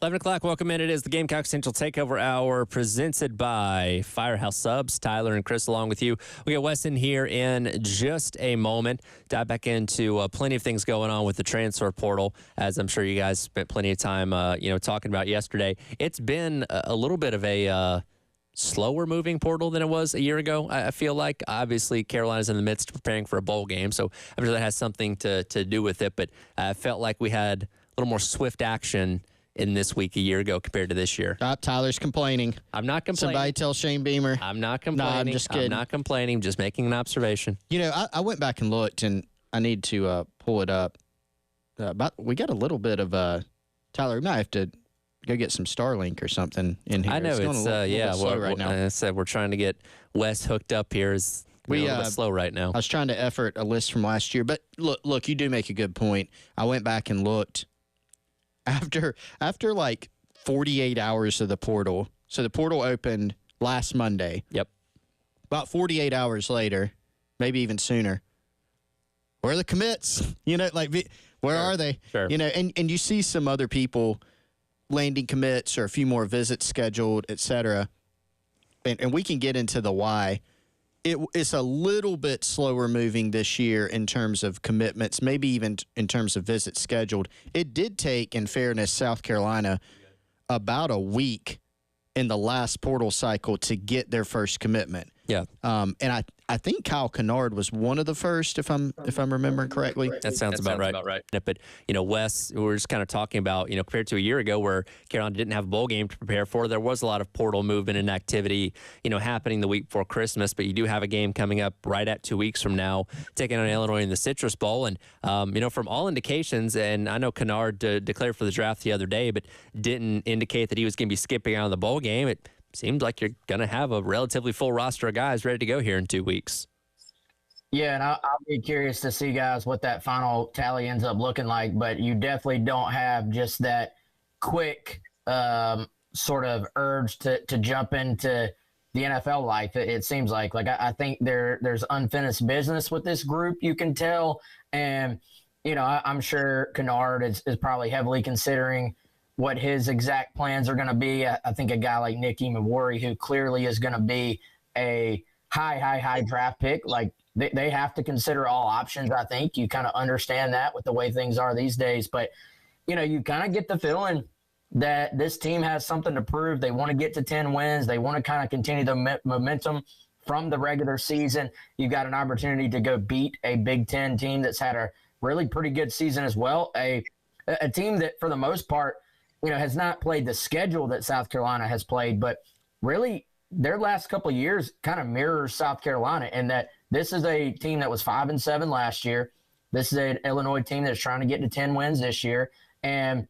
11 o'clock, welcome in. It is the Gamecock Central Takeover Hour presented by Firehouse Subs. Tyler and Chris along with you. We got Wes in here in just a moment. Dive back into plenty of things going on with the transfer portal, as I'm sure you guys spent plenty of time talking about yesterday. It's been a little bit of a slower moving portal than it was a year ago, I feel like. Obviously, Carolina's in the midst of preparing for a bowl game, so I'm sure that has something to do with it, but I felt like we had a little more swift action in this week a year ago compared to this year. Tyler's complaining. I'm not complaining. Somebody tell Shane Beamer. I'm not complaining. No, I'm just kidding. I'm not complaining. Just making an observation. You know, I went back and looked, and I need to pull it up. We got a little bit of Tyler, we might have to go get some Starlink or something in here. I know it's slow right now. I said we're trying to get Wes hooked up here. It's a little bit slow right now. I was trying to effort a list from last year, but look, you do make a good point. I went back and looked. After like 48 hours of the portal, so the portal opened last Monday. Yep. About 48 hours later, maybe even sooner, where are the commits? You know, like, where are they? Sure. You know, and you see some other people landing commits or a few more visits scheduled, et cetera. And we can get into the why. It's a little bit slower moving this year in terms of commitments, maybe even in terms of visits scheduled. It did take, in fairness, South Carolina about a week in the last portal cycle to get their first commitment. Yeah. And I think Kyle Kennard was one of the first, if I'm remembering correctly. That sounds about right. But, Wes, we were just kind of talking about, compared to a year ago where Carolina didn't have a bowl game to prepare for, there was a lot of portal movement and activity, happening the week before Christmas. But you do have a game coming up right at 2 weeks from now, taking on Illinois in the Citrus Bowl. And, from all indications, and I know Kennard declared for the draft the other day, but didn't indicate that he was going to be skipping out of the bowl game. It seems like you're going to have a relatively full roster of guys ready to go here in 2 weeks. Yeah, and I'll be curious to see, guys, what that final tally ends up looking like. But you definitely don't have just that quick sort of urge to jump into the NFL life. It seems like I think there's unfinished business with this group, you can tell. And, I'm sure Kennard is probably heavily considering what his exact plans are going to be. I think a guy like Nick Imawari, who clearly is going to be a high draft pick, like they have to consider all options. I think you kind of understand that with the way things are these days. But, you kind of get the feeling that this team has something to prove. They want to get to 10 wins. They want to kind of continue the momentum from the regular season. You've got an opportunity to go beat a Big Ten team that's had a really pretty good season as well. A team that, for the most part, has not played the schedule that South Carolina has played, but really their last couple of years kind of mirrors South Carolina in that this is a team that was 5-7 last year. This is an Illinois team that's trying to get to 10 wins this year. And,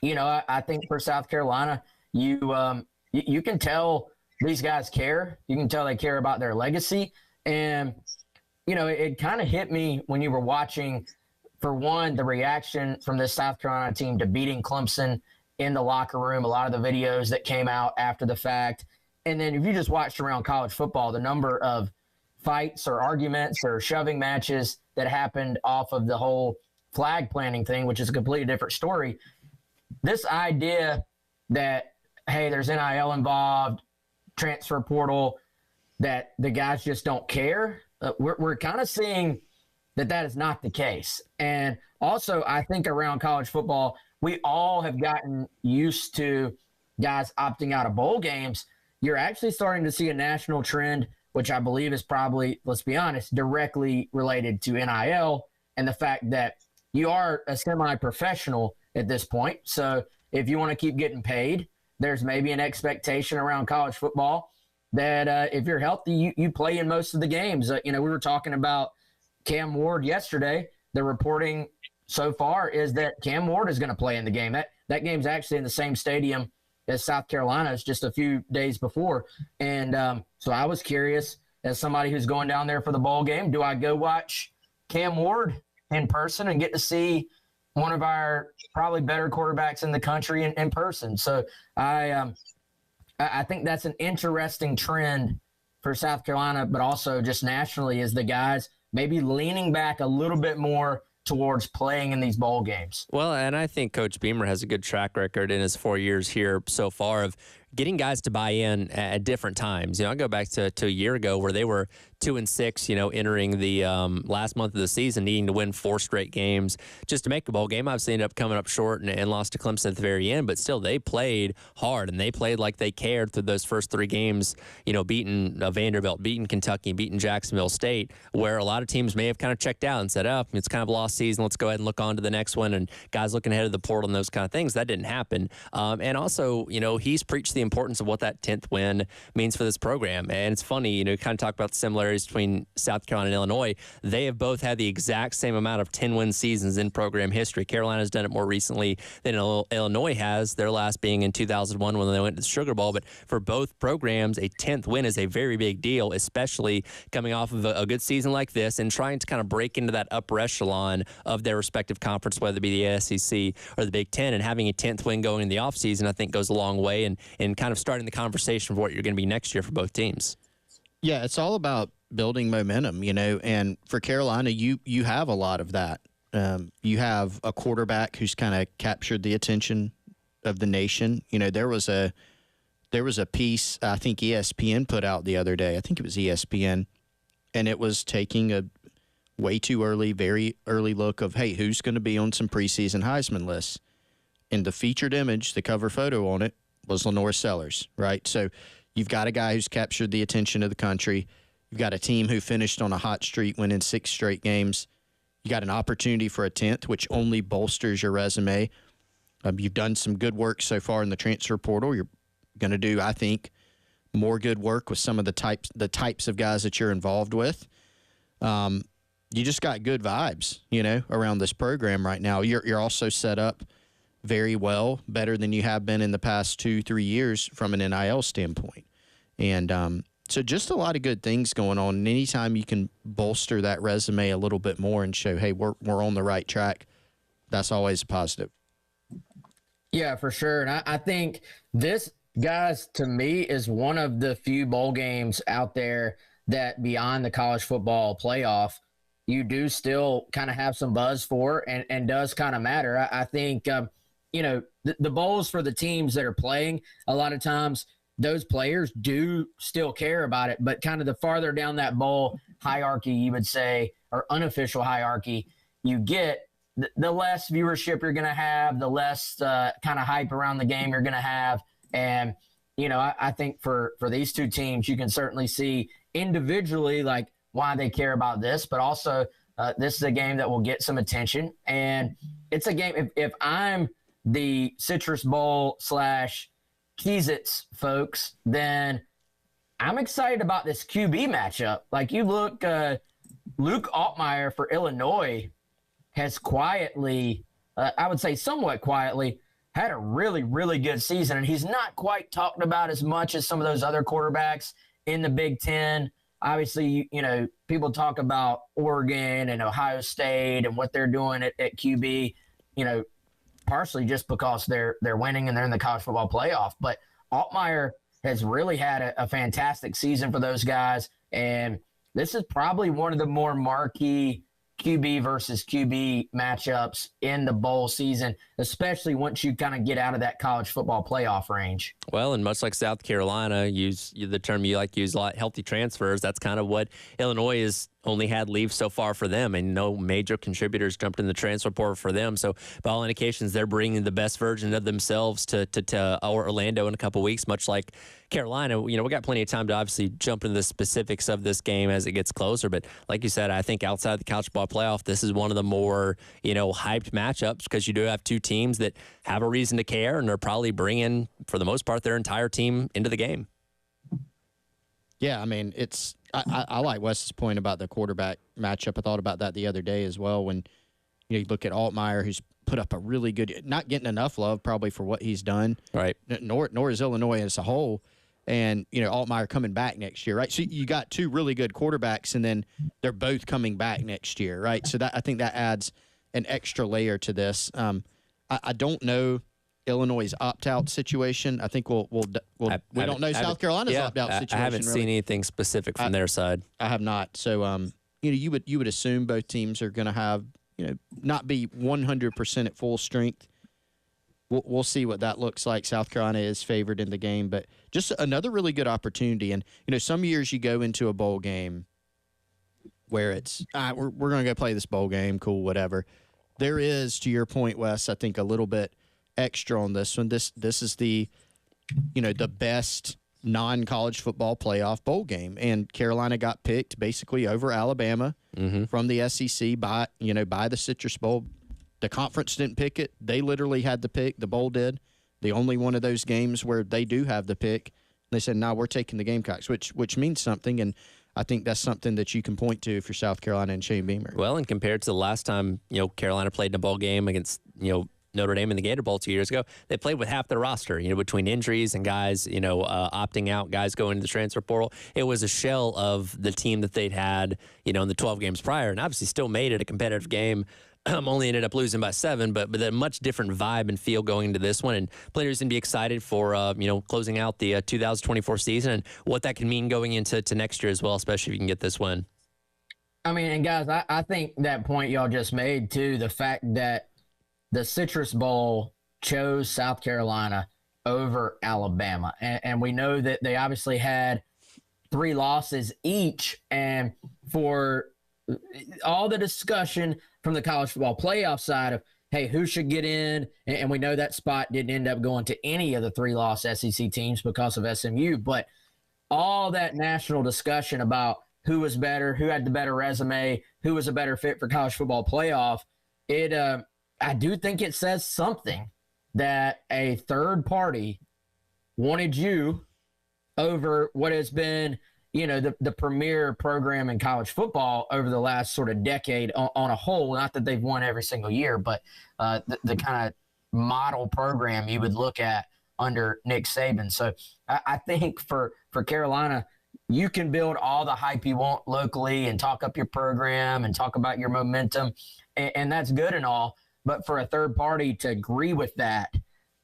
I think for South Carolina, you can tell these guys care. You can tell they care about their legacy. And, it kind of hit me when you were watching, for one, the reaction from this South Carolina team to beating Clemson in the locker room, a lot of the videos that came out after the fact. And then if you just watched around college football, the number of fights or arguments or shoving matches that happened off of the whole flag planting thing, which is a completely different story. This idea that, hey, there's NIL involved, transfer portal, that the guys just don't care, we're kind of seeing that is not the case. And also, I think around college football, we all have gotten used to guys opting out of bowl games. You're actually starting to see a national trend, which I believe is probably, let's be honest, directly related to NIL and the fact that you are a semi-professional at this point. So if you want to keep getting paid, there's maybe an expectation around college football that if you're healthy, you play in most of the games. We were talking about Cam Ward yesterday. The reporting so far is that Cam Ward is going to play in the game. That game's actually in the same stadium as South Carolina's just a few days before. And so I was curious, as somebody who's going down there for the bowl game, do I go watch Cam Ward in person and get to see one of our probably better quarterbacks in the country in person? So I think that's an interesting trend for South Carolina, but also just nationally, is the guys maybe leaning back a little bit more towards playing in these bowl games. Well, and I think Coach Beamer has a good track record in his 4 years here so far of getting guys to buy in at different times. I go back to a year ago where they were 2-6, entering the last month of the season, needing to win 4 straight games just to make a bowl game. Obviously, ended up coming up short and lost to Clemson at the very end, but still, they played hard and they played like they cared through those first 3 games. Beating Vanderbilt, beating Kentucky, beating Jacksonville State, where a lot of teams may have kind of checked out and said, "Oh, it's kind of a lost season. Let's go ahead and look on to the next one." And guys looking ahead of the portal and those kind of things. That didn't happen. And also, he's preached the importance of what that 10th win means for this program. And it's funny, kind of talk about the similarities between South Carolina and Illinois. They have both had the exact same amount of 10-win seasons in program history. Carolina's done it more recently than Illinois has, their last being in 2001 when they went to the Sugar Bowl. But for both programs, a 10th win is a very big deal, especially coming off of a good season like this and trying to kind of break into that upper echelon of their respective conference, whether it be the SEC or the Big Ten. And having a 10th win going in the offseason, I think, goes a long way and kind of starting the conversation for what you're going to be next year for both teams. Yeah, it's all about building momentum, and for Carolina, you have a lot of that. You have a quarterback who's kind of captured the attention of the nation. There was a piece I think ESPN put out the other day. I think it was ESPN, and it was taking a way too early, very early look of, hey, who's going to be on some preseason Heisman lists? And the featured image, the cover photo on it, was Lenore Sellers, right? So you've got a guy who's captured the attention of the country. You've got a team who finished on a hot streak, winning 6 straight games. You got an opportunity for a 10th, which only bolsters your resume. You've done some good work so far in the transfer portal. You're going to do, I think, more good work with some of the types of guys that you're involved with. You just got good vibes, around this program right now. You're also set up very well, better than you have been in the past 2-3 years from an NIL standpoint. And so just a lot of good things going on. And anytime you can bolster that resume a little bit more and show, hey, we're on the right track, that's always a positive. Yeah, for sure. And I think this, guys, to me, is one of the few bowl games out there that beyond the college football playoff, you do still kind of have some buzz for and does kind of matter. I think, the bowls for the teams that are playing, a lot of times those players do still care about it, but kind of the farther down that bowl hierarchy, you would say, or unofficial hierarchy, you get, the less viewership you're going to have, the less kind of hype around the game you're going to have. And, I think for these two teams, you can certainly see individually, like, why they care about this, but also this is a game that will get some attention. And it's a game, if I'm the Citrus Bowl / Cheez-Its folks, then I'm excited about this QB matchup. Like, you look, Luke Altmaier for Illinois has quietly, I would say somewhat quietly, had a really, really good season. And he's not quite talked about as much as some of those other quarterbacks in the Big Ten. Obviously, people talk about Oregon and Ohio State and what they're doing at QB, partially just because they're winning and they're in the college football playoff. But Altmaier has really had a fantastic season for those guys. And this is probably one of the more marquee QB versus QB matchups in the bowl season, especially once you kind of get out of that college football playoff range. Well, and much like South Carolina, use the term you like to use a lot, healthy transfers. That's kind of what Illinois has only had leave so far for them, and no major contributors jumped in the transfer portal for them. So by all indications, they're bringing the best version of themselves to Orlando in a couple weeks, much like Carolina. We got plenty of time to obviously jump into the specifics of this game as it gets closer. But like you said, I think outside the college football playoff, this is one of the more, hyped matchups because you do have two teams that have a reason to care, and they're probably bringing, for the most part, their entire team into the game. Yeah, I mean, I like Wes's point about the quarterback matchup. I thought about that the other day as well when you look at Altmaier, who's put up a really good, not getting enough love probably for what he's done. Right. Nor is Illinois as a whole. And, Altmaier coming back next year, right? So you got two really good quarterbacks, and then they're both coming back next year, right? So I think that adds an extra layer to this. I don't know Illinois' opt-out situation. I think we don't know South Carolina's opt-out situation. I haven't seen anything specific from their side. I have not. So, you would assume both teams are going to have, not be 100% at full strength. We'll see what that looks like. South Carolina is favored in the game, but just another really good opportunity. And, some years you go into a bowl game where it's, we're going to go play this bowl game, cool, whatever. There is, to your point, Wes, I think a little bit extra on this one. This is the, the best non-college football playoff bowl game. And Carolina got picked basically over Alabama from the SEC by the Citrus Bowl. The conference didn't pick it. They literally had the pick. The bowl did. The only one of those games where they do have the pick. They said, no, we're taking the Gamecocks, which means something. And I think that's something that you can point to if you're South Carolina and Shane Beamer. Well, and compared to the last time, Carolina played in a bowl game against, Notre Dame in the Gator Bowl 2 years ago, they played with half their roster, between injuries and guys, opting out, guys going to the transfer portal. It was a shell of the team that they'd had, in the 12 games prior, and obviously still made it a competitive game. Only ended up losing by 7, but a much different vibe and feel going into this one. And players can be excited for, closing out the 2024 season and what that can mean going into next year as well, especially if you can get this win. I mean, and guys, I think that point y'all just made, too, the fact that the Citrus Bowl chose South Carolina over Alabama. And we know that they obviously had 3 losses each. And for all the discussion from the college football playoff side of, hey, who should get in? And we know that spot didn't end up going to any of the 3-loss SEC teams because of SMU. But all that national discussion about who was better, who had the better resume, who was a better fit for college football playoff, I do think it says something that a third party wanted you over what has been, the premier program in college football over the last sort of decade on a whole. Not that they've won every single year, but the kind of model program you would look at under Nick Saban. So I think for Carolina, you can build all the hype you want locally and talk up your program and talk about your momentum, and that's good and all. But for a third party to agree with that,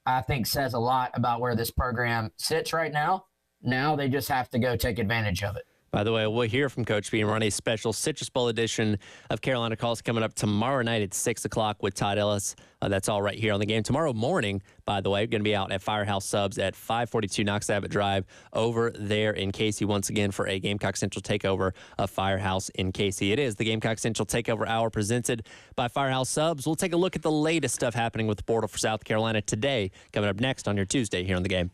I think says a lot about where this program sits right now. Now they just have to go take advantage of it. By the way, we'll hear from Coach Beamer on a special Citrus Bowl edition of Carolina Calls coming up tomorrow night at 6 o'clock with Todd Ellis. That's all right here on the game. Tomorrow morning, by the way, going to be out at Firehouse Subs at 542 Knox Abbott Drive over there in Casey once again for a Gamecock Central takeover of Firehouse in Casey. It is the Gamecock Central Takeover Hour presented by Firehouse Subs. We'll take a look at the latest stuff happening with the portal for South Carolina today, coming up next on your Tuesday here on the game.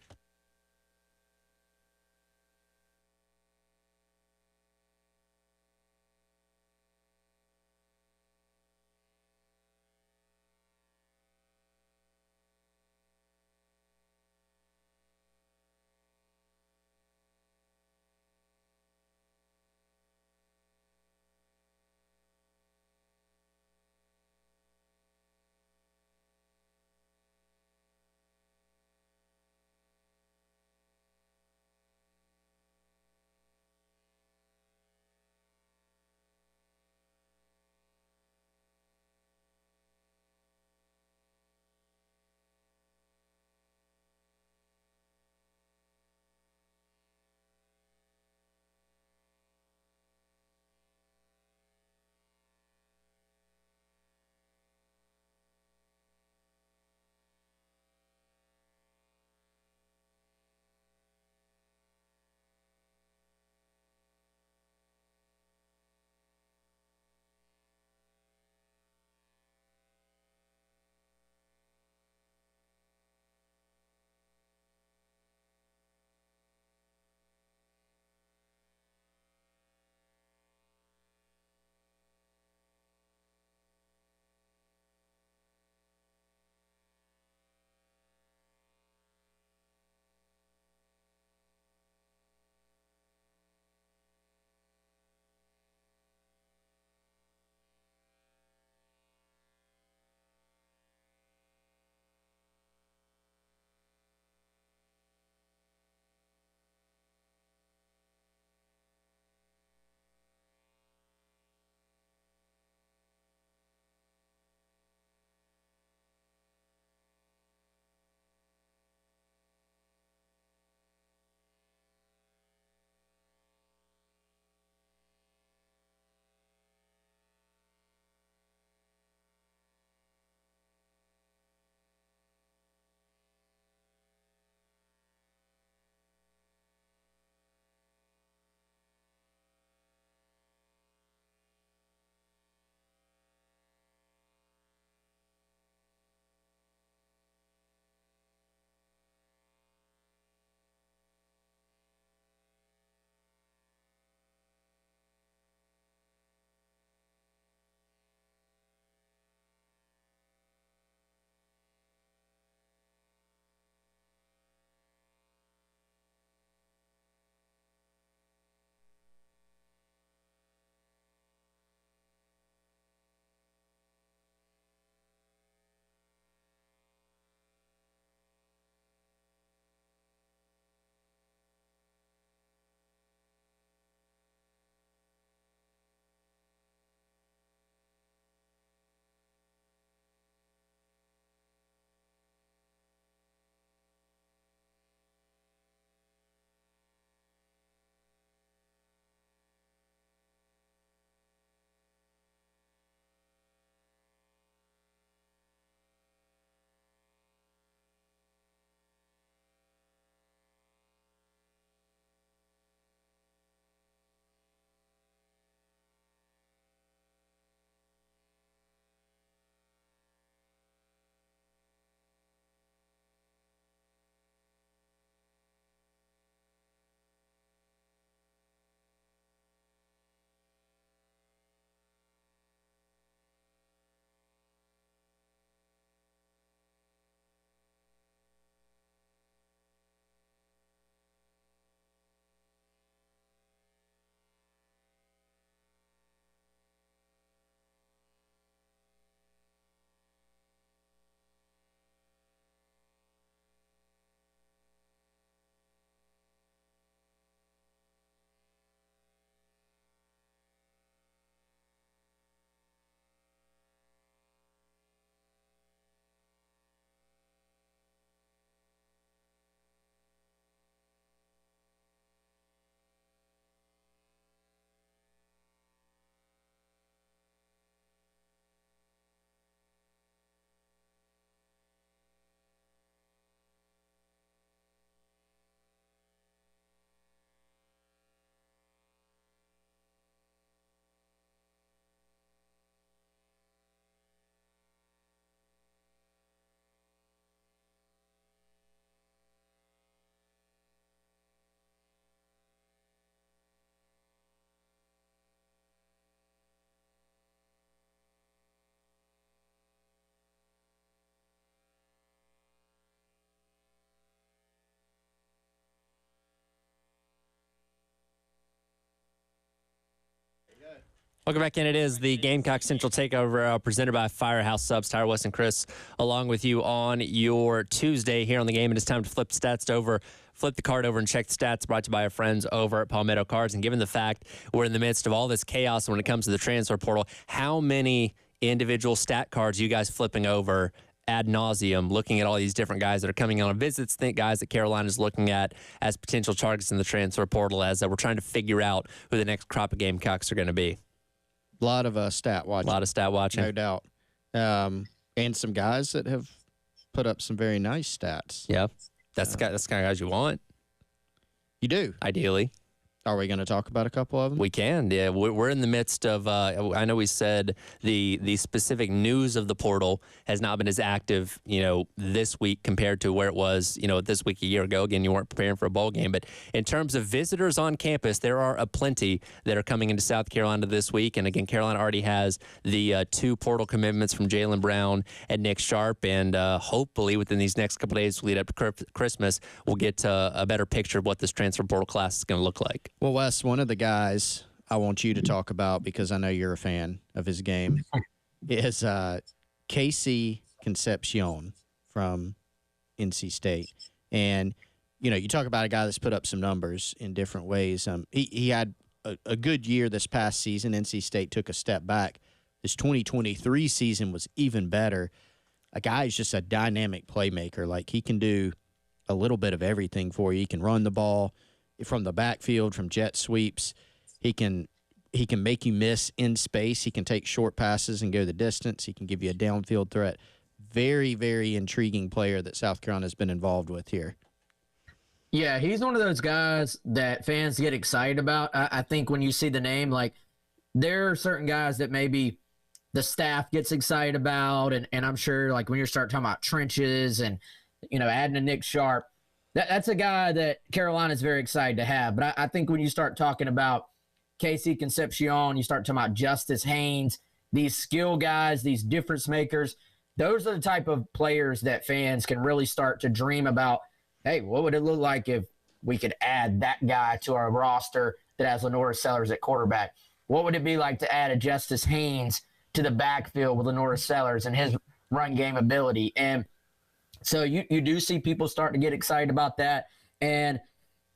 Welcome back in. It is the Gamecock Central Takeover presented by Firehouse Subs. Tyler, Wes, and Chris along with you on your Tuesday here on the game. And it's time to flip the card over and check the stats, brought to you by our friends over at Palmetto Cards. And given the fact we're in the midst of all this chaos when it comes to the transfer portal, how many individual stat cards are you guys flipping over ad nauseum, looking at all these different guys that are coming on visits, guys that Carolina's looking at as potential targets in the transfer portal as we're trying to figure out who the next crop of Gamecocks are going to be? A lot of stat watching. A lot of stat watching. No doubt. And some guys that have put up some very nice stats. Yep. That's the kind of guys you want. You do. Ideally. Are we going to talk about a couple of them? We can, yeah. We're in the midst of, I know we said the specific news of the portal has not been as active, this week compared to where it was, this week a year ago. Again, you weren't preparing for a bowl game. But in terms of visitors on campus, there are a plenty that are coming into South Carolina this week. And again, Carolina already has the 2 portal commitments from Jalen Brown and Nick Sharp. And hopefully within these next couple of days lead up to Christmas, we'll get a better picture of what this transfer portal class is going to look like. Well, Wes, one of the guys I want you to talk about, because I know you're a fan of his game, is Casey Concepcion from NC State. And, you talk about a guy that's put up some numbers in different ways. He had a good year this past season. NC State took a step back. This 2023 season was even better. A guy is just a dynamic playmaker. Like, he can do a little bit of everything for you. He can run the ball from the backfield, from jet sweeps. He can make you miss in space. He can take short passes and go the distance. He can give you a downfield threat. Very, very intriguing player that South Carolina has been involved with here. Yeah, he's one of those guys that fans get excited about. I think when you see the name, like, there are certain guys that maybe the staff gets excited about, and I'm sure, like, when you start talking about trenches and, adding a Nick Sharp, that's a guy that Carolina's very excited to have. But I think when you start talking about Casey Concepcion, you start talking about Justice Haynes, these skill guys, these difference makers, those are the type of players that fans can really start to dream about. Hey, what would it look like if we could add that guy to our roster that has Lenora Sellers at quarterback? What would it be like to add a Justice Haynes to the backfield with Lenora Sellers and his run game ability? And so you do see people start to get excited about that. And,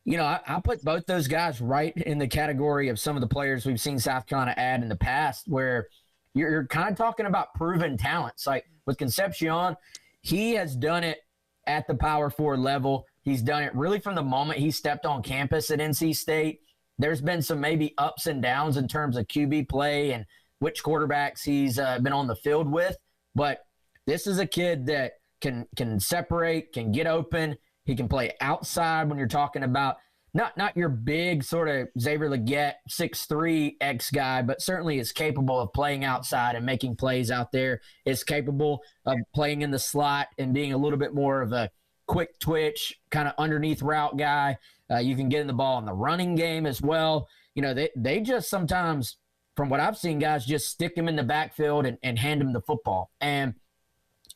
I put both those guys right in the category of some of the players we've seen South Carolina add in the past, where you're kind of talking about proven talents. Like with Concepcion, he has done it at the Power 4 level. He's done it really from the moment he stepped on campus at NC State. There's been some maybe ups and downs in terms of QB play and which quarterbacks he's been on the field with. But this is a kid that can separate, can get open. He can play outside when you're talking about not your big sort of Xavier Legette 6'3" X guy, but certainly is capable of playing outside and making plays out there, is capable of playing in the slot and being a little bit more of a quick twitch, kind of underneath route guy. You can get in the ball in the running game as well. They just sometimes, from what I've seen, guys just stick him in the backfield and hand him the football. And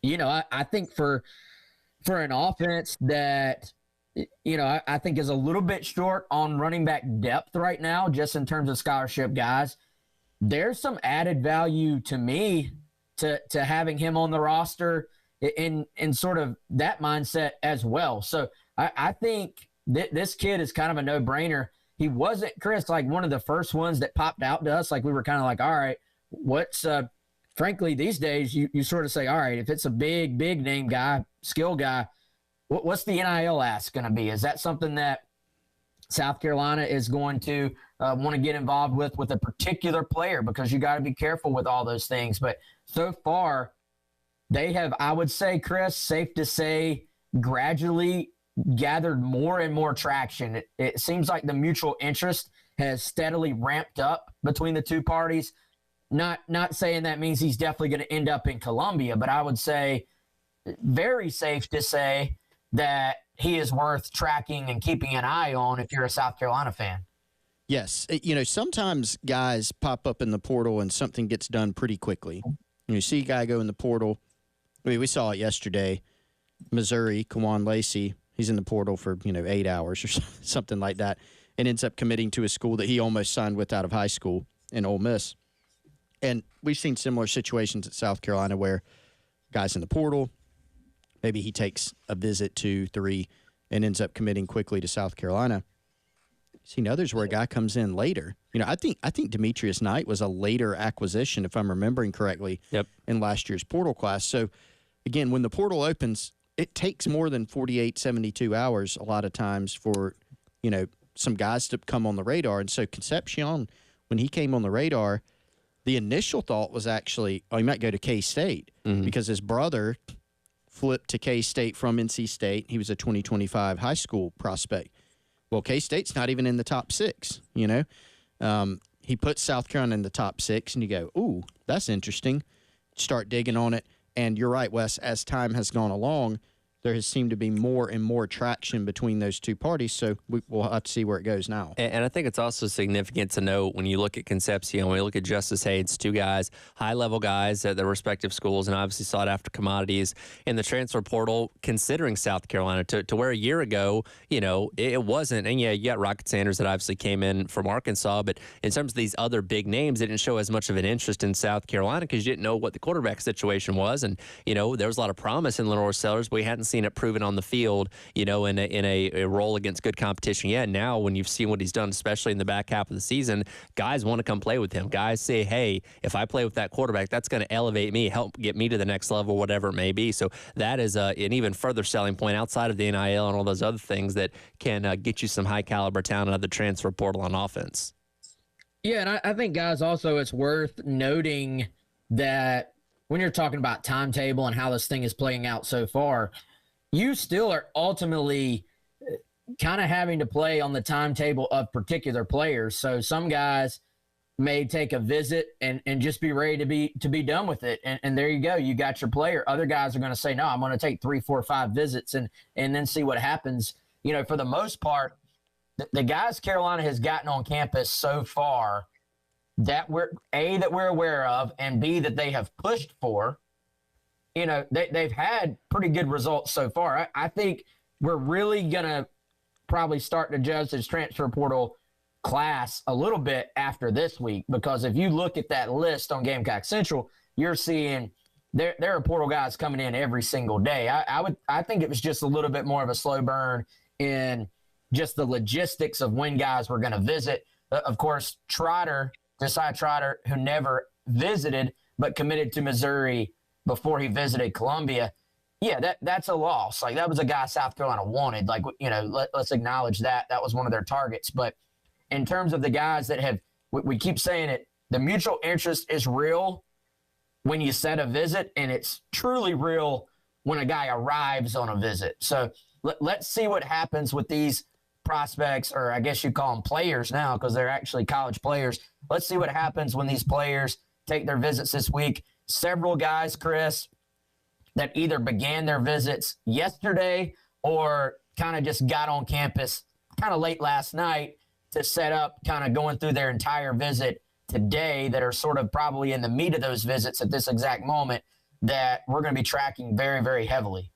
I think for an offense that, I think is a little bit short on running back depth right now, just in terms of scholarship guys, there's some added value to me to having him on the roster in sort of that mindset as well. So I think this kid is kind of a no-brainer. He wasn't, Chris, like one of the first ones that popped out to us. Like we were kind of like, all right, what's frankly, these days, you sort of say, all right, if it's a big name guy, skill guy, what's the NIL ask going to be? Is that something that South Carolina is going to want to get involved with a particular player? Because you got to be careful with all those things. But so far, they have, I would say, Chris, safe to say, gradually gathered more and more traction. It seems like the mutual interest has steadily ramped up between the two parties. Not saying that means he's definitely going to end up in Columbia, but I would say very safe to say that he is worth tracking and keeping an eye on if you're a South Carolina fan. Yes. Sometimes guys pop up in the portal and something gets done pretty quickly. You see a guy go in the portal. I mean, we saw it yesterday. Missouri, Kawan Lacey, he's in the portal for, 8 hours or something like that, and ends up committing to a school that he almost signed with out of high school in Ole Miss. And we've seen similar situations at South Carolina where guys in the portal, maybe he takes a visit 2, 3, and ends up committing quickly to South Carolina. Seen others where a guy comes in later. I think Demetrius Knight was a later acquisition, if I'm remembering correctly, in last year's portal class. So, again, when the portal opens, it takes more than 48, 72 hours a lot of times for, some guys to come on the radar. And so Concepcion, when he came on the radar, the initial thought was actually, he might go to K-State because his brother flipped to K-State from NC State. He was a 2025 high school prospect. Well, K-State's not even in the top 6, He puts South Carolina in the top 6, and you go, ooh, that's interesting. Start digging on it. And you're right, Wes, as time has gone along, there has seemed to be more and more traction between those two parties, so we'll have to see where it goes now. And I think it's also significant to note when you look at Concepcion, when you look at Justice Hayes, 2 guys, high-level guys at their respective schools and obviously sought-after commodities in the transfer portal, considering South Carolina, to where a year ago, it wasn't. And, yeah, you got Rocket Sanders that obviously came in from Arkansas, but in terms of these other big names, they didn't show as much of an interest in South Carolina because you didn't know what the quarterback situation was. And, there was a lot of promise in Lenore Sellers, but we hadn't seen it proven on the field, in a role against good competition yet. Now, when you've seen what he's done, especially in the back half of the season, guys want to come play with him. Guys say, hey, if I play with that quarterback, that's going to elevate me, help get me to the next level, whatever it may be. So that is an even further selling point outside of the NIL and all those other things that can get you some high caliber talent out of the transfer portal on offense. Yeah, and I think, guys, also it's worth noting that when you're talking about timetable and how this thing is playing out so far, you still are ultimately kind of having to play on the timetable of particular players. So some guys may take a visit and just be ready to be done with it. And there you go. You got your player. Other guys are going to say, no, I'm going to take 3, 4, 5 visits and then see what happens. For the most part, the guys Carolina has gotten on campus so far that we're aware of, and B, that they have pushed for, they've had pretty good results so far. I think we're really going to probably start to judge this transfer portal class a little bit after this week, because if you look at that list on Gamecock Central, you're seeing there are portal guys coming in every single day. I think it was just a little bit more of a slow burn in just the logistics of when guys were going to visit. Of course, Josiah Trotter, who never visited but committed to Missouri before he visited Columbia, yeah, that's a loss. Like, that was a guy South Carolina wanted. Like, let's acknowledge that. That was one of their targets. But in terms of the guys that have, we keep saying it, the mutual interest is real when you set a visit, and it's truly real when a guy arrives on a visit. So let's see what happens with these prospects, or I guess you call them players now because they're actually college players. Let's see what happens when these players take their visits this week. Several guys, Chris, that either began their visits yesterday or kind of just got on campus kind of late last night to set up, kind of going through their entire visit today, that are sort of probably in the meat of those visits at this exact moment, that we're going to be tracking very, very heavily.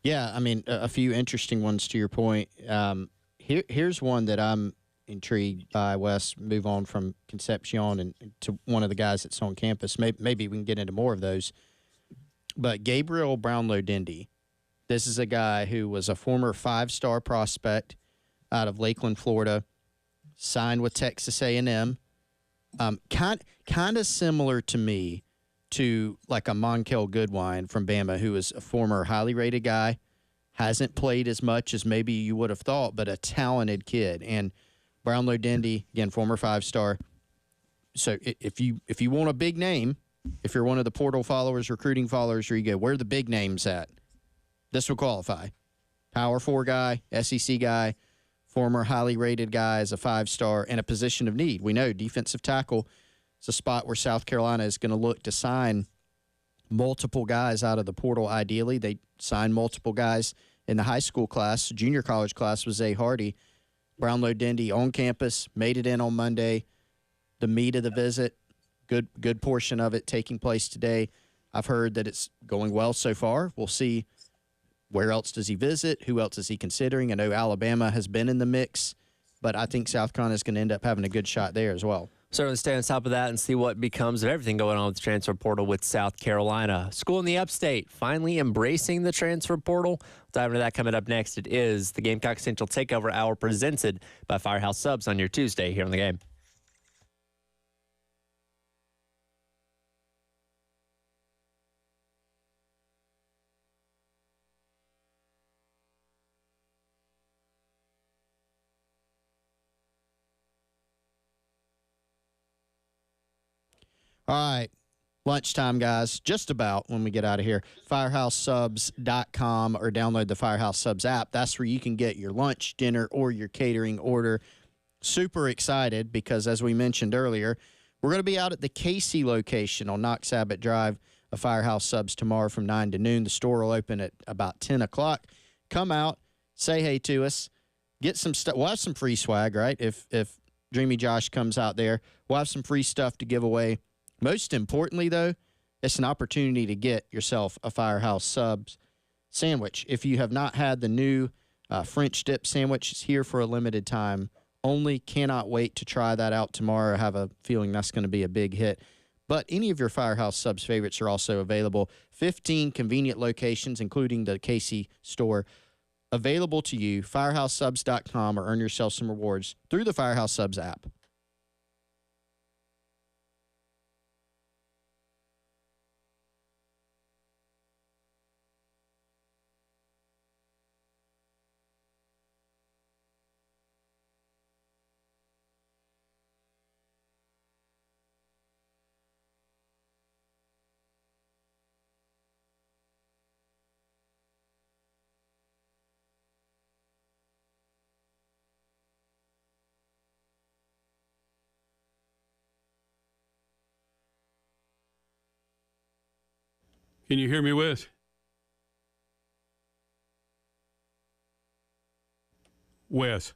Yeah, I mean, a few interesting ones to your point. Here's one that I'm intrigued by, Wes. Move on from Concepcion and to one of the guys that's on campus. Maybe we can get into more of those. But Gabriel Brownlow-Dindy, this is a guy who was a former 5-star prospect out of Lakeland, Florida, signed with Texas A&M. Kind of similar to me to like a Monkel Goodwine from Bama, who is a former highly rated guy, hasn't played as much as maybe you would have thought, but a talented kid. And Brownlow-Dindy, again, former 5-star. So if you want a big name, if you're one of the portal followers, recruiting followers, or you go, where are the big names at? This will qualify. Power 4 guy, SEC guy, former highly rated guy as a 5-star, in a position of need. We know defensive tackle is a spot where South Carolina is going to look to sign multiple guys out of the portal. Ideally, they signed multiple guys in the high school class. Junior college class was Zay Hardy. Brownlow-Dindy on campus, made it in on Monday. The meat of the visit, good portion of it taking place today. I've heard that it's going well so far. We'll see where else does he visit, who else is he considering. I know Alabama has been in the mix, but I think South Carolina is going to end up having a good shot there as well. Certainly stay on top of that and see what becomes of everything going on with the transfer portal with South Carolina. School in the upstate finally embracing the transfer portal. We'll dive into that coming up next. It is the Gamecock Central Takeover Hour presented by Firehouse Subs on your Tuesday here on the game. All right. Lunchtime, guys. Just about when we get out of here. FirehouseSubs.com or download the Firehouse Subs app. That's where you can get your lunch, dinner, or your catering order. Super excited because, as we mentioned earlier, we're going to be out at the Casey location on Knox Abbott Drive of Firehouse Subs tomorrow from 9 to noon. The store will open at about 10 o'clock. Come out, say hey to us, get some stuff. We'll have some free swag, right? If Dreamy Josh comes out there, we'll have some free stuff to give away. Most importantly, though, it's an opportunity to get yourself a Firehouse Subs sandwich. If you have not had the new French dip sandwich, it's here for a limited time only. Cannot wait to try that out tomorrow. I have a feeling that's going to be a big hit. But any of your Firehouse Subs favorites are also available. 15 convenient locations, including the Casey store, available to you. FirehouseSubs.com, or earn yourself some rewards through the Firehouse Subs app. Can you hear me, Wes? Wes.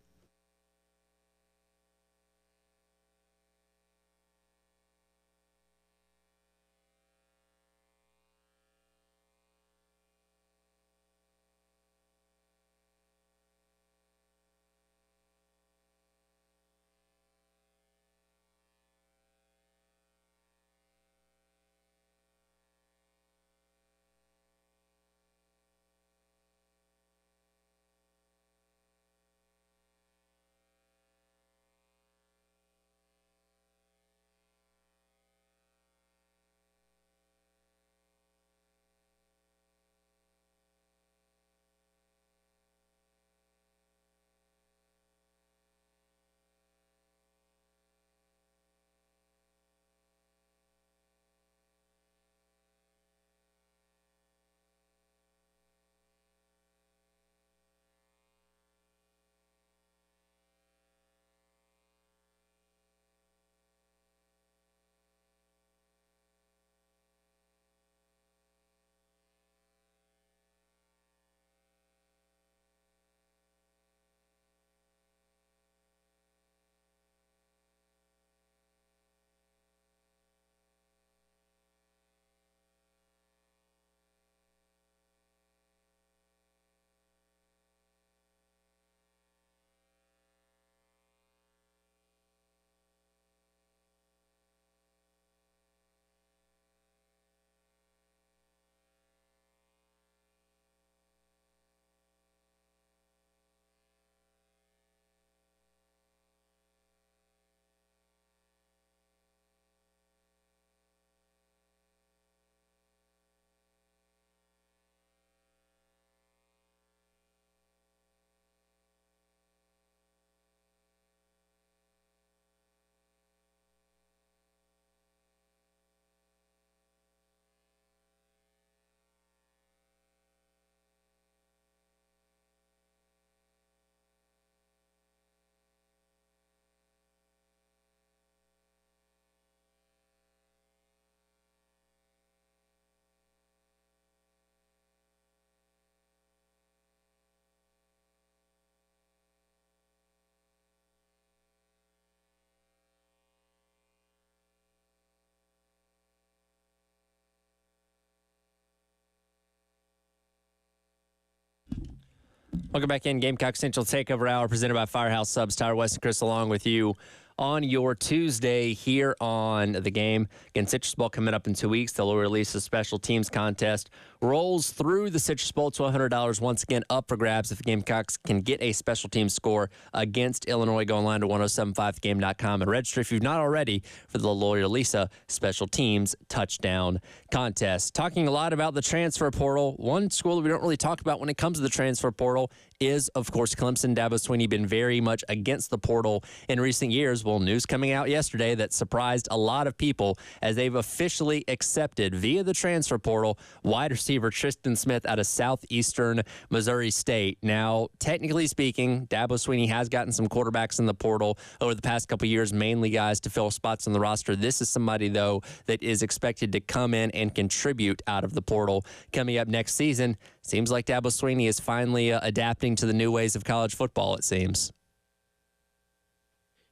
Welcome back in. Gamecock Central Takeover Hour presented by Firehouse Subs. Tyler West and Chris along with you on your Tuesday here on the game. Again, Citrus Bowl coming up in 2 weeks. They'll release a special teams contest. Rolls through the Citrus Bowl, $1,200 once again up for grabs if the Gamecocks can get a special team score against Illinois. Go online to 1075thegame.com and register if you've not already for the Loyola Special Teams Touchdown Contest. Talking a lot about the transfer portal. One school that we don't really talk about when it comes to the transfer portal is, of course, Clemson. Dabo Swinney been very much against the portal in recent years. Well, news coming out yesterday that surprised a lot of people as they've officially accepted via the transfer portal wide receiver Tristan Smith out of Southeastern Missouri State. Now, technically speaking, Dabo Swinney has gotten some quarterbacks in the portal over the past couple of years, mainly guys to fill spots on the roster. This is somebody, though, that is expected to come in and contribute out of the portal coming up next season. Seems like Dabo Swinney is finally adapting to the new ways of college football, it seems.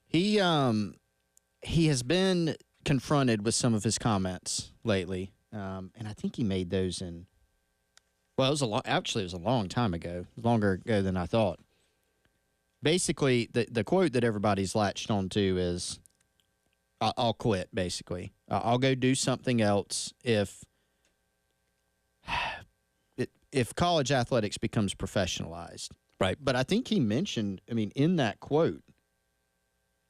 He has been confronted with some of his comments lately, and I think he made those in. Well, it was a long time ago, longer ago than I thought. Basically, the quote that everybody's latched onto is, "I'll quit." Basically, I'll go do something else if college athletics becomes professionalized. Right. But I think he mentioned, in that quote,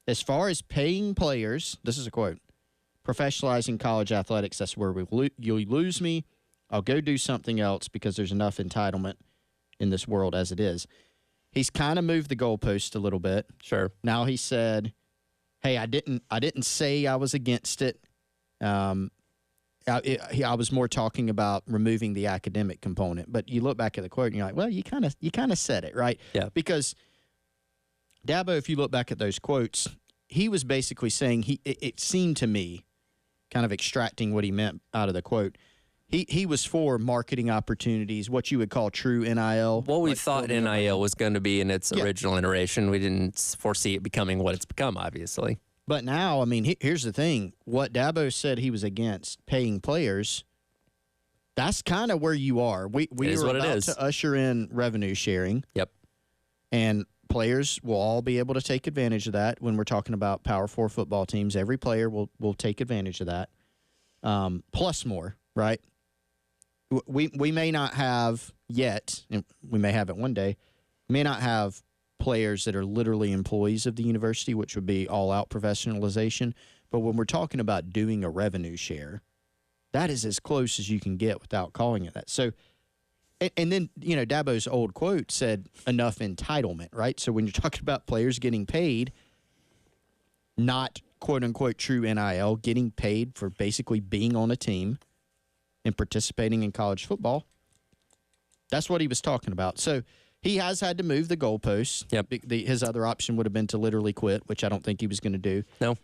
as far as paying players, this is a quote, professionalizing college athletics, that's where you'll lose me. I'll go do something else because there's enough entitlement in this world as it is. He's kind of moved the goalpost a little bit. Sure. Now he said, hey, I didn't say I was against it. I was more talking about removing the academic component. But you look back at the quote and you're like, well, you kind of said it, right? Yeah. Because Dabo, if you look back at those quotes, he was basically saying it seemed to me, kind of extracting what he meant out of the quote. He was for marketing opportunities, what you would call true NIL. What we thought NIL was going to be in its original iteration, we didn't foresee it becoming what it's become, obviously. But now, here's the thing. What Dabo said he was against, paying players, that's kind of where you are. We are about to usher in revenue sharing. Yep. And players will all be able to take advantage of that when we're talking about Power 4 football teams. Every player will take advantage of that, plus more, right? We may not have yet, and we may have it one day, may not have players that are literally employees of the university, which would be all-out professionalization. But when we're talking about doing a revenue share, that is as close as you can get without calling it that. So, and then, Dabo's old quote said enough entitlement, right? So when you're talking about players getting paid, not quote-unquote true NIL, getting paid for basically being on a team and participating in college football, that's what he was talking about. So he has had to move the goalposts. Yep. His other option would have been to literally quit, which I don't think he was going to do. No.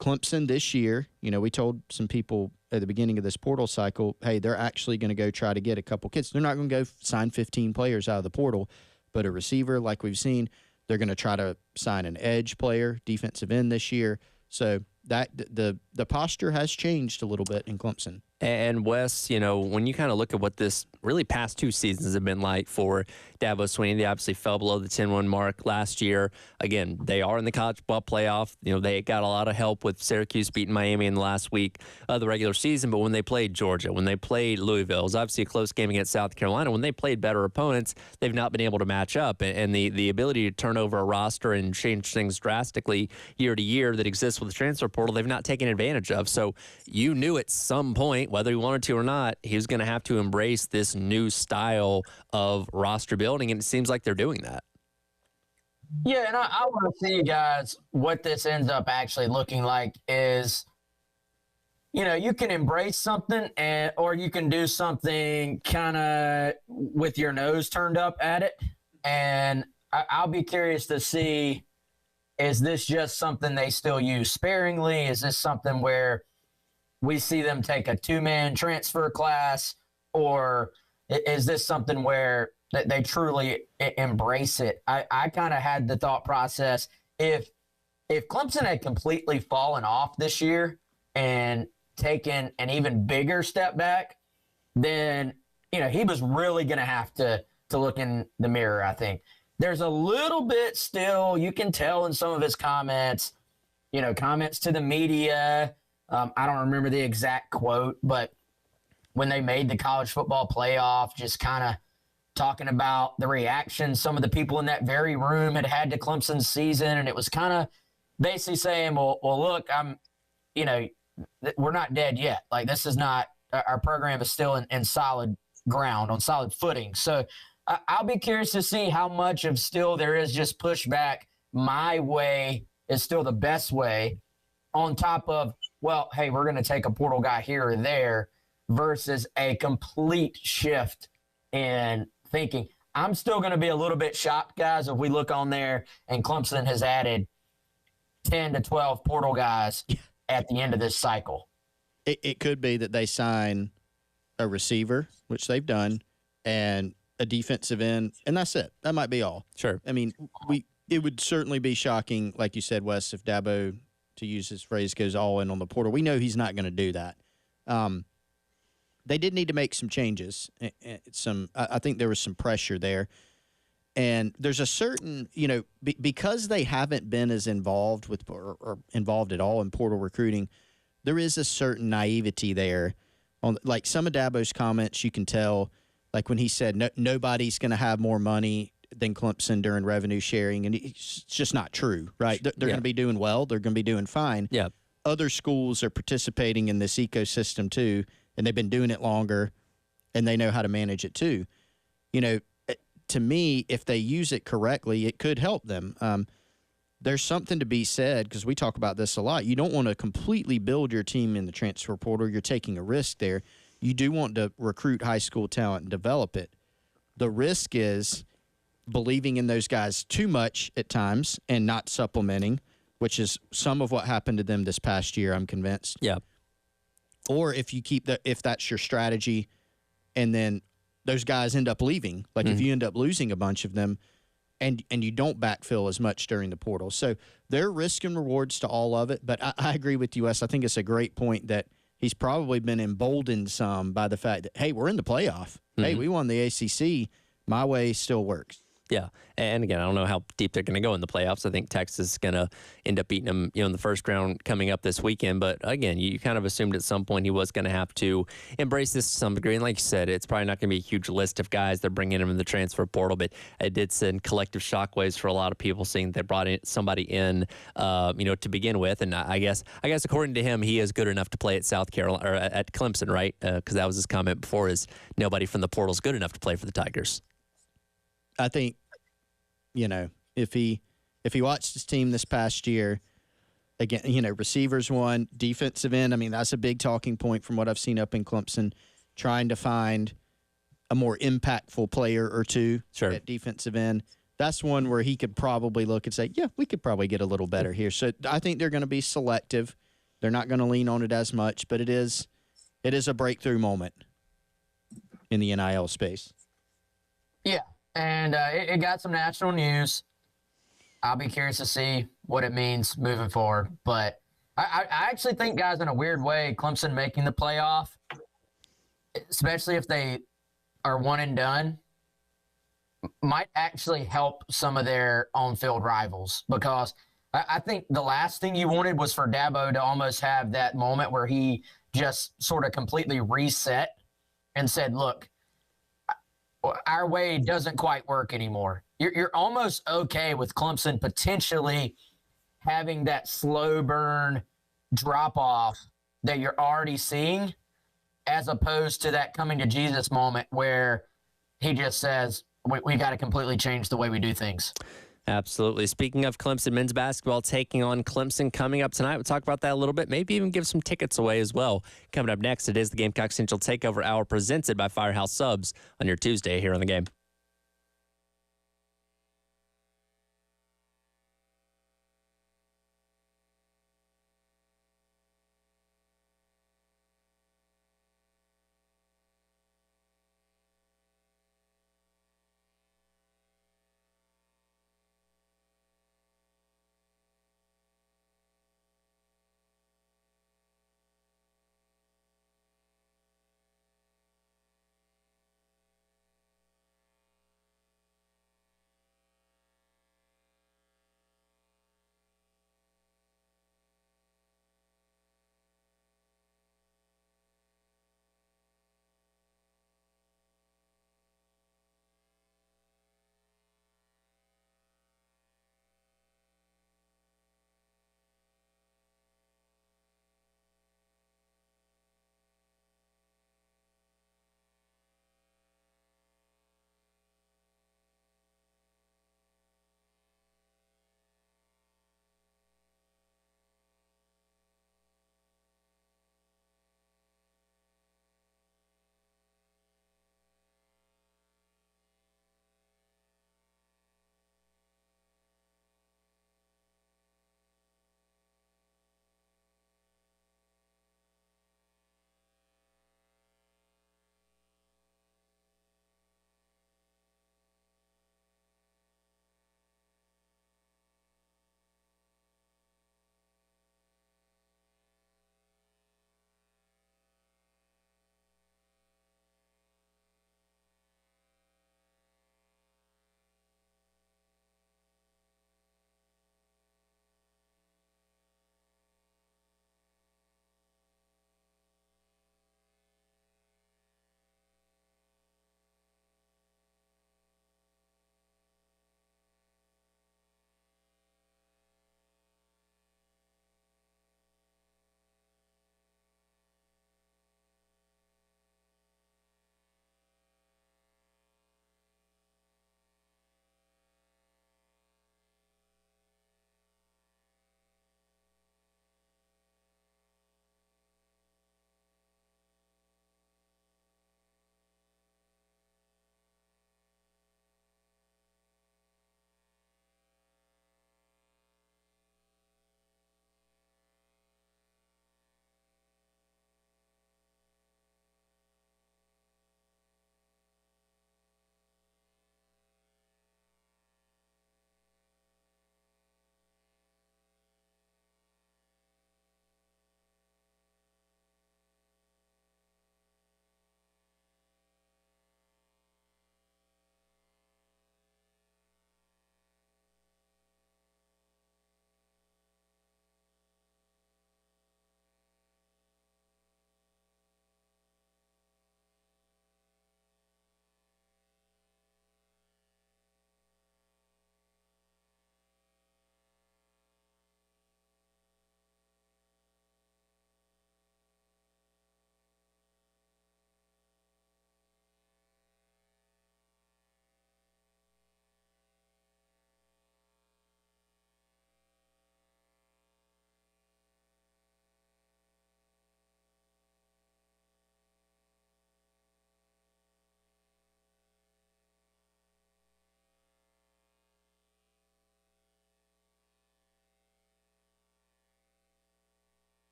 Clemson this year, we told some people at the beginning of this portal cycle, hey, they're actually going to go try to get a couple kids. They're not going to go sign 15 players out of the portal, but a receiver, like we've seen, they're going to try to sign an edge player, defensive end this year. So that the posture has changed a little bit in Clemson. And Wes, when you kind of look at what this really past two seasons have been like for Dabo Swinney, they obviously fell below the 10-1 mark last year. Again, they are in the college football playoff. They got a lot of help with Syracuse beating Miami in the last week of the regular season. But when they played Georgia, when they played Louisville, it was obviously a close game against South Carolina. When they played better opponents, they've not been able to match up. And the ability to turn over a roster and change things drastically year to year that exists with the transfer portal, they've not taken advantage of. So you knew at some point, whether he wanted to or not, he was going to have to embrace this new style of roster building, and it seems like they're doing that. Yeah, and I want to see you guys what this ends up actually looking like is, you can embrace something or you can do something kind of with your nose turned up at it. And I'll be curious to see, is this just something they still use sparingly? Is this something where we see them take a two-man transfer class, or is this something where they truly embrace it? I kind of had the thought process, if Clemson had completely fallen off this year and taken an even bigger step back, then, he was really going to have to look in the mirror, I think. there's a little bit still, you can tell in some of his comments, comments to the media. I don't remember the exact quote, but when they made the college football playoff, just kind of talking about the reaction some of the people in that very room had to Clemson's season. And it was kind of basically saying, well, look, we're not dead yet. Like, this is not, our program is still in solid ground, on solid footing. So I'll be curious to see how much of still there is just pushback. My way is still the best way, on top of, well, hey, we're going to take a portal guy here or there, versus a complete shift in thinking. I'm still going to be a little bit shocked, guys, if we look on there and Clemson has added 10 to 12 portal guys at the end of this cycle. It could be that they sign a receiver, which they've done, and a defensive end, and that's it. That might be all. Sure. I mean, it would certainly be shocking, like you said, Wes, if Dabo, to use his phrase, goes all in on the portal. We know he's not going to do that. They did need to make some changes. I think there was some pressure there. And there's a certain, because they haven't been as involved with or involved at all in portal recruiting, there is a certain naivety there. On like some of Dabo's comments, you can tell, like when he said nobody's going to have more money than Clemson during revenue sharing, and it's just not true, right? They're going to be doing well. They're going to be doing fine. Yeah. Other schools are participating in this ecosystem too, and they've been doing it longer, and they know how to manage it too. To me, if they use it correctly, it could help them. There's something to be said, because we talk about this a lot. You don't want to completely build your team in the transfer portal. You're taking a risk there. You do want to recruit high school talent and develop it. The risk is believing in those guys too much at times and not supplementing, which is some of what happened to them this past year, I'm convinced. Yeah. Or if that's your strategy, and then those guys end up leaving, like if you end up losing a bunch of them, and you don't backfill as much during the portal. So there are risks and rewards to all of it, but I agree with you, Wes. I think it's a great point that he's probably been emboldened some by the fact that, hey, we're in the playoff. Hey, we won the ACC. My way still works. Yeah, and again, I don't know how deep they're going to go in the playoffs. I think Texas is going to end up beating them, in the first round coming up this weekend. But again, you kind of assumed at some point he was going to have to embrace this to some degree. And like you said, it's probably not going to be a huge list of guys they're bringing him in the transfer portal, but it did send collective shockwaves for a lot of people, seeing they brought somebody in, to begin with. And I guess according to him, he is good enough to play at South Carolina or at Clemson, right? Because that was his comment before: is nobody from the portal is good enough to play for the Tigers. I think, if he watched his team this past year, again, receivers won, defensive end, I mean, that's a big talking point from what I've seen up in Clemson, trying to find a more impactful player or two at defensive end. That's one where he could probably look and say, yeah, we could probably get a little better here. So I think they're going to be selective. They're not going to lean on it as much, but it is a breakthrough moment in the NIL space. Yeah. And it got some national news. I'll be curious to see what it means moving forward. But I actually think, guys, in a weird way, Clemson making the playoff, especially if they are one and done, might actually help some of their on-field rivals. Because I think the last thing you wanted was for Dabo to almost have that moment where he just sort of completely reset and said, look, our way doesn't quite work anymore. You're almost okay with Clemson potentially having that slow burn drop off that you're already seeing, as opposed to that coming to Jesus moment where he just says, we got to completely change the way we do things. Absolutely. Speaking of Clemson men's basketball taking on Clemson coming up tonight, we'll talk about that a little bit, maybe even give some tickets away as well. Coming up next, it is the Gamecock Central Takeover Hour presented by Firehouse Subs on your Tuesday here on the game.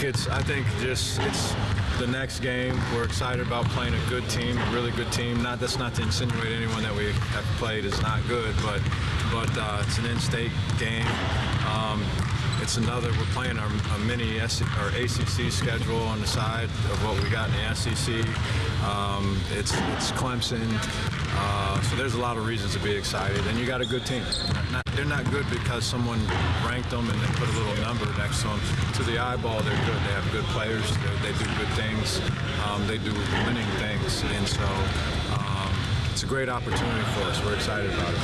it's the next game. We're excited about playing a good team, a really good team. That's not to insinuate anyone that we have played is not good, but it's an in-state game. We're playing a mini ACC schedule on the side of what we got in the SEC. It's Clemson. So there's a lot of reasons to be excited, and you got a good team. They're not good because someone ranked them and they put a little number next to them. To the eyeball, they're good. They have good players. They do good things. They do winning things, and so it's a great opportunity for us. We're excited about it.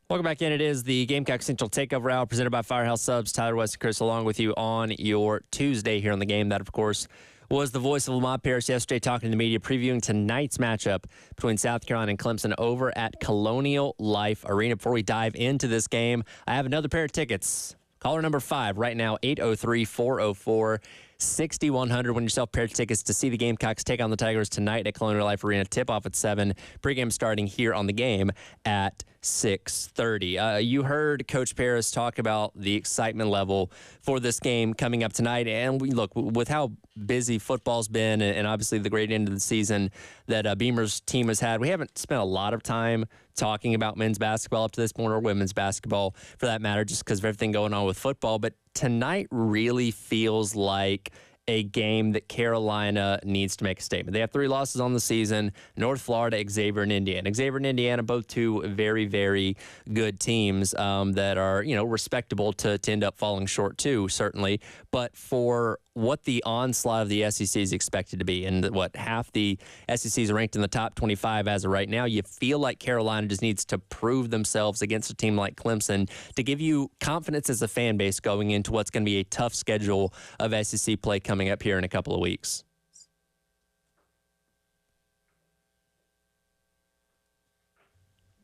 Welcome back in. It is the Gamecock Central Takeover Hour presented by Firehouse Subs. Tyler, West, and Chris along with you on your Tuesday here on the game. That, of course, was the voice of Lamont Paris yesterday talking to the media, previewing tonight's matchup between South Carolina and Clemson over at Colonial Life Arena. Before we dive into this game, I have another pair of tickets. Caller number 5 right now, 803-404-6100. Win yourself a pair of tickets to see the Gamecocks take on the Tigers tonight at Colonial Life Arena. Tip-off at 7. Pregame starting here on the game at 6:30. You heard Coach Paris talk about the excitement level for this game coming up tonight. And look, with how busy football's been and obviously the great end of the season that Beamer's team has had, we haven't spent a lot of time talking about men's basketball up to this point, or women's basketball for that matter, just because of everything going on with football. But tonight really feels like a game that Carolina needs to make a statement. They have 3 losses on the season: North Florida, Xavier, and Indiana. Xavier and Indiana, both two very, very good teams that are, respectable to end up falling short too, certainly. But for what the onslaught of the SEC is expected to be, and what half the SEC is ranked in the top 25 as of right now, you feel like Carolina just needs to prove themselves against a team like Clemson to give you confidence as a fan base going into what's going to be a tough schedule of SEC play coming up here in a couple of weeks.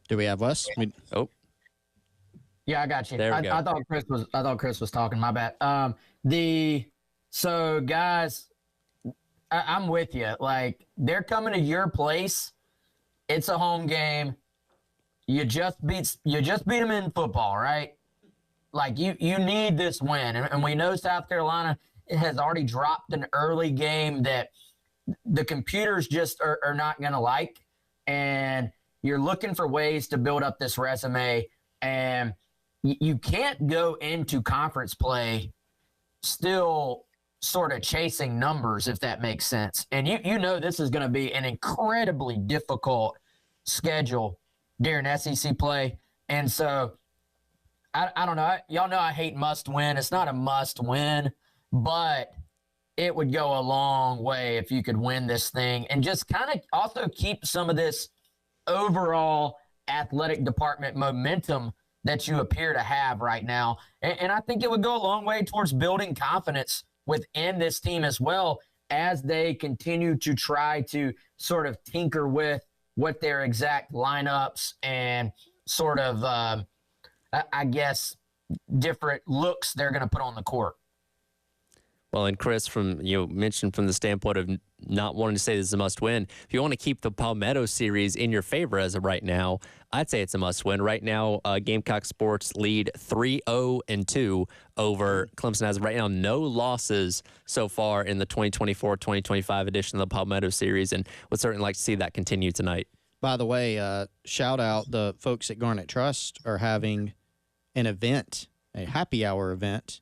Do we have Wes? Yeah, I got you. There we go. I thought Chris was talking. My bad. So guys, I'm with you. Like, they're coming to your place. It's a home game. You just beat them in football, right? Like, you need this win, and we know South Carolina has already dropped an early game that the computers just are not going to like, and you're looking for ways to build up this resume, and you can't go into conference play still sort of chasing numbers, if that makes sense. And you know this is going to be an incredibly difficult schedule during SEC play. And so, I don't know. Y'all know I hate must win. It's not a must win, but it would go a long way if you could win this thing and just kind of also keep some of this overall athletic department momentum that you appear to have right now. And I think it would go a long way towards building confidence within this team as well, as they continue to try to sort of tinker with what their exact lineups and sort of, I guess, different looks they're going to put on the court. Well, and Chris, from mentioned from the standpoint of not wanting to say this is a must-win, if you want to keep the Palmetto series in your favor as of right now, I'd say it's a must-win. Right now, Gamecock Sports lead 3-0-2 over Clemson as of right now. No losses so far in the 2024-2025 edition of the Palmetto series, and would certainly like to see that continue tonight. By the way, shout out, the folks at Garnet Trust are having an event, a happy hour event,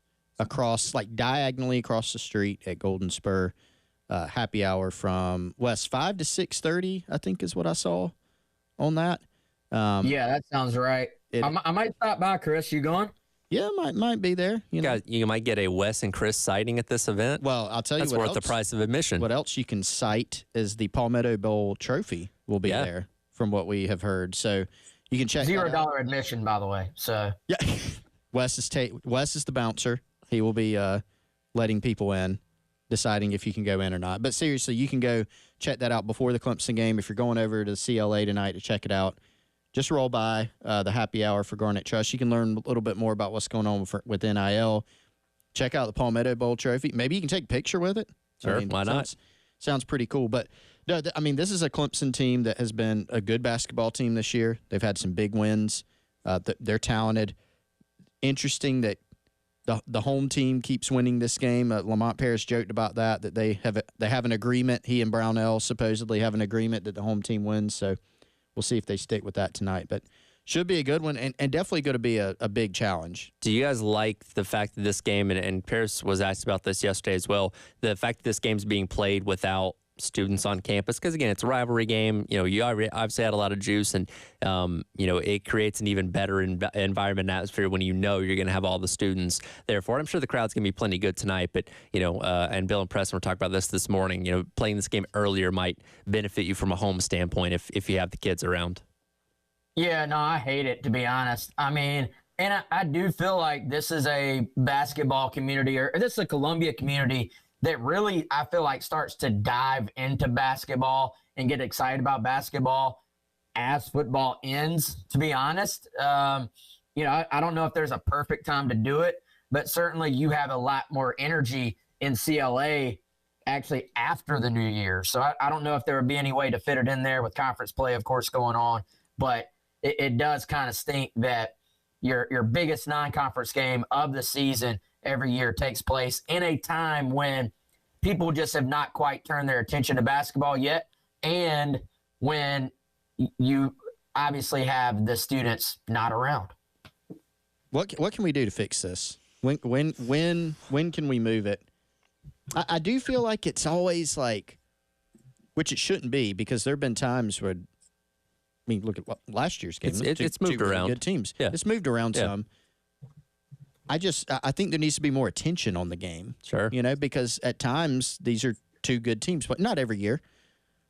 diagonally across the street at Golden Spur. Happy hour from 5 to 6:30, I think is what I saw on that. Yeah, that sounds right. I might stop by, Chris. You going? Yeah, might be there. You might get a Wes and Chris sighting at this event. Well, I'll tell you that's what worth else, the price of admission. What else you can cite is the Palmetto Bowl trophy will be there, from what we have heard. So you can check $0 admission, by the way. So yeah, Wes is the bouncer. He will be letting people in, deciding if you can go in or not. But seriously, you can go check that out before the Clemson game. If you're going over to CLA tonight to check it out, just roll by the happy hour for Garnet Trust. You can learn a little bit more about what's going on with NIL. Check out the Palmetto Bowl trophy. Maybe you can take a picture with it. Sure, why not? Sounds pretty cool. But no, this is a Clemson team that has been a good basketball team this year. They've had some big wins. They're talented. Interesting that the home team keeps winning this game. Lamont Paris joked about that they have an agreement. He and Brownell supposedly have an agreement that the home team wins. So we'll see if they stick with that tonight. But should be a good one and definitely going to be a big challenge. Do you guys like the fact that this game, and Paris was asked about this yesterday as well, the fact that this game's being played without students on campus? Because, again, it's a rivalry game. You know, you obviously had a lot of juice, and, you know, it creates an even better environment and atmosphere when you know you're going to have all the students there for it. I'm sure the crowd's going to be plenty good tonight, but, you know, and Bill and Preston were talking about this morning, you know, playing this game earlier might benefit you from a home standpoint if you have the kids around. Yeah, no, I hate it, to be honest. I mean, and I do feel like this is a basketball community, or this is a Columbia community that really, I feel like, starts to dive into basketball and get excited about basketball as football ends, to be honest. You know, I don't know if there's a perfect time to do it, but certainly you have a lot more energy in CLA actually after the new year. So I don't know if there would be any way to fit it in there with conference play, of course, going on. But it does kind of stink that your biggest non-conference game of the season every year takes place in a time when people just have not quite turned their attention to basketball yet, and when you obviously have the students not around. What can we do to fix this? When can we move it? I do feel like it's always like, which it shouldn't be, because there have been times where, I mean, look at last year's game. It's moved around. Really good teams. Yeah. It's moved around some. I think there needs to be more attention on the game. Sure. You know, because at times these are two good teams, but not every year.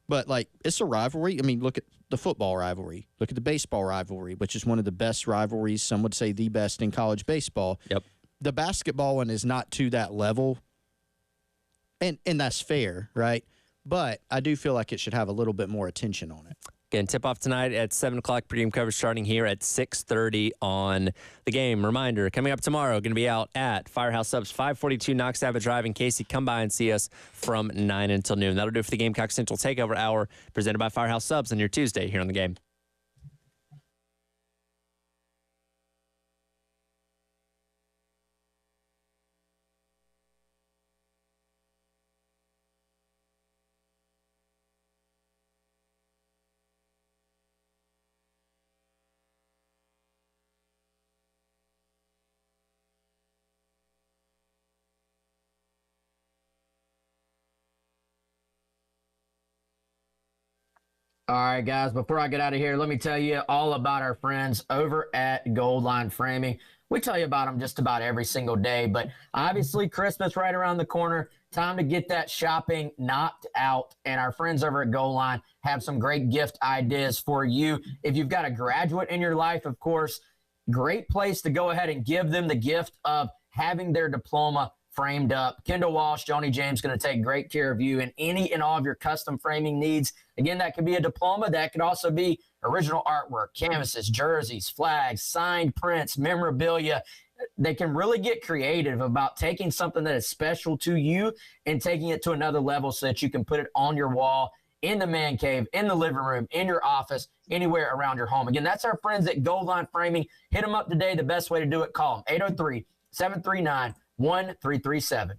But, like, it's a rivalry. I mean, look at the football rivalry. Look at the baseball rivalry, which is one of the best rivalries. Some would say the best in college baseball. Yep. The basketball one is not to that level, and that's fair, right? But I do feel like it should have a little bit more attention on it. Again, tip-off tonight at 7 o'clock, pregame coverage starting here at 6:30 on the game. Reminder, coming up tomorrow, going to be out at Firehouse Subs, 542 Knox Savage Drive. In Casey, come by and see us from 9 until noon. That'll do it for the Gamecock Central Takeover Hour, presented by Firehouse Subs on your Tuesday here on the game. All right, guys, before I get out of here, let me tell you all about our friends over at Gold Line Framing. We tell you about them just about every single day, but obviously Christmas right around the corner. Time to get that shopping knocked out, and our friends over at Gold Line have some great gift ideas for you. If you've got a graduate in your life, of course, great place to go ahead and give them the gift of having their diploma framed up. Kendall Walsh, Johnny James, going to take great care of you in any and all of your custom framing needs. Again, that could be a diploma. That could also be original artwork, canvases, jerseys, flags, signed prints, memorabilia. They can really get creative about taking something that is special to you and taking it to another level so that you can put it on your wall, in the man cave, in the living room, in your office, anywhere around your home. Again, that's our friends at Gold Line Framing. Hit them up today. The best way to do it, call them 803-739-1337.